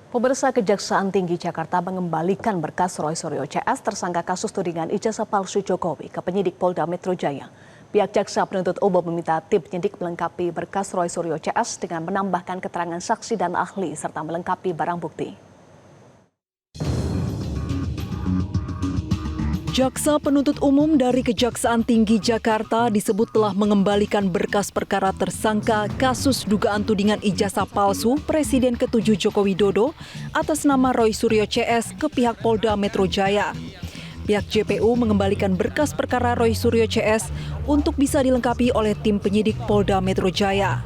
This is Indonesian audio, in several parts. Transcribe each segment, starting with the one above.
Pemirsa, Kejaksaan Tinggi Jakarta mengembalikan berkas Roy Suryo CS tersangka kasus tudingan ijazah palsu Jokowi ke penyidik Polda Metro Jaya. Pihak jaksa penuntut umum meminta tim penyidik melengkapi berkas Roy Suryo CS dengan menambahkan keterangan saksi dan ahli serta melengkapi barang bukti. Jaksa penuntut umum dari Kejaksaan Tinggi Jakarta disebut telah mengembalikan berkas perkara tersangka kasus dugaan tudingan ijazah palsu Presiden ke-7 Joko Widodo atas nama Roy Suryo CS ke pihak Polda Metro Jaya. Pihak JPU mengembalikan berkas perkara Roy Suryo CS untuk bisa dilengkapi oleh tim penyidik Polda Metro Jaya.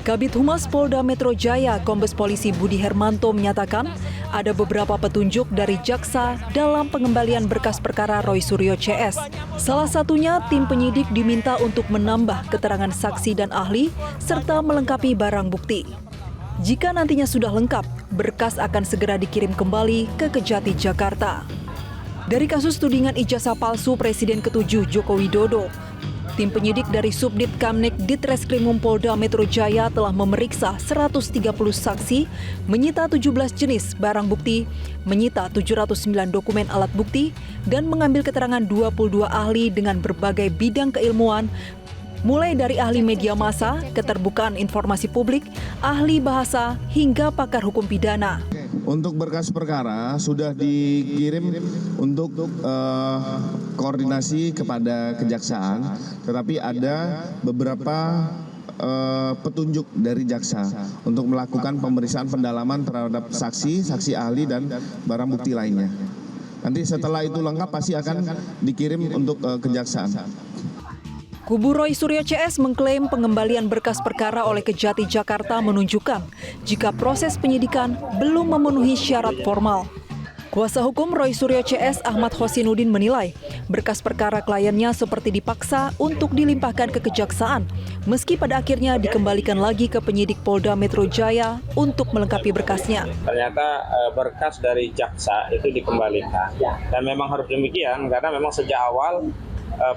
Kabid Humas Polda Metro Jaya, Kombes Polisi Budi Hermanto menyatakan ada beberapa petunjuk dari jaksa dalam pengembalian berkas perkara Roy Suryo CS. Salah satunya tim penyidik diminta untuk menambah keterangan saksi dan ahli serta melengkapi barang bukti. Jika nantinya sudah lengkap, berkas akan segera dikirim kembali ke Kejati, Jakarta. Dari kasus tudingan ijazah palsu Presiden ke-7 Joko Widodo, tim penyidik dari Subdit Kamnik Ditreskrimum Polda Metro Jaya telah memeriksa 130 saksi, menyita 17 jenis barang bukti, menyita 709 dokumen alat bukti, dan mengambil keterangan 22 ahli dengan berbagai bidang keilmuan, mulai dari ahli media massa, keterbukaan informasi publik, ahli bahasa, hingga pakar hukum pidana. Untuk berkas perkara sudah dikirim untuk koordinasi kepada kejaksaan, tetapi ada beberapa petunjuk dari jaksa untuk melakukan pemeriksaan pendalaman terhadap saksi, saksi ahli, dan barang bukti lainnya. Nanti setelah itu lengkap pasti akan dikirim untuk kejaksaan. Kubu Roy Suryo CS mengklaim pengembalian berkas perkara oleh Kejati Jakarta menunjukkan jika proses penyidikan belum memenuhi syarat formal. Kuasa hukum Roy Suryo CS Ahmad Hosinuddin menilai berkas perkara kliennya seperti dipaksa untuk dilimpahkan ke kejaksaan, meski pada akhirnya dikembalikan lagi ke penyidik Polda Metro Jaya untuk melengkapi berkasnya. Ternyata berkas dari jaksa itu dikembalikan, dan memang harus demikian karena memang sejak awal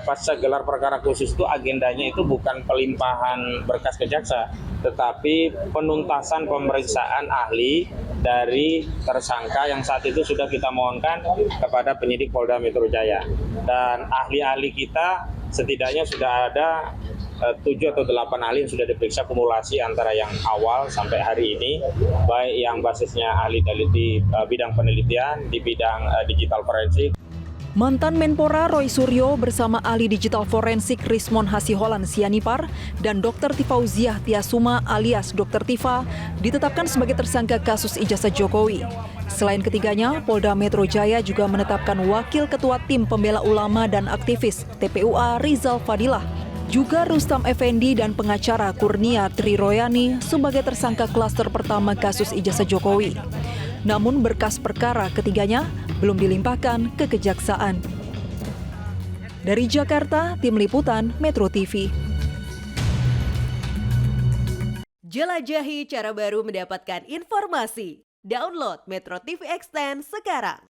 pasca gelar perkara khusus itu agendanya itu bukan pelimpahan berkas ke jaksa, tetapi penuntasan pemeriksaan ahli dari tersangka yang saat itu sudah kita mohonkan kepada penyidik Polda Metro Jaya. Dan ahli-ahli kita setidaknya sudah ada 7 atau 8 ahli yang sudah diperiksa kumulasi antara yang awal sampai hari ini, baik yang basisnya ahli di bidang penelitian, di bidang digital forensik. Mantan Menpora Roy Suryo bersama ahli digital forensik Rismon Hasiholan Sianipar dan Dr. Tifauziah Tiasuma alias Dr. Tifa ditetapkan sebagai tersangka kasus ijazah Jokowi. Selain ketiganya, Polda Metro Jaya juga menetapkan Wakil Ketua Tim Pembela Ulama dan Aktivis TPUA Rizal Fadilah, juga Rustam Effendi dan pengacara Kurnia Triroyani sebagai tersangka klaster pertama kasus ijazah Jokowi. Namun berkas perkara ketiganya belum dilimpahkan ke kejaksaan. Dari Jakarta, Tim Liputan Metro TV. Jelajahi cara baru mendapatkan informasi. Download Metro TV Extend sekarang.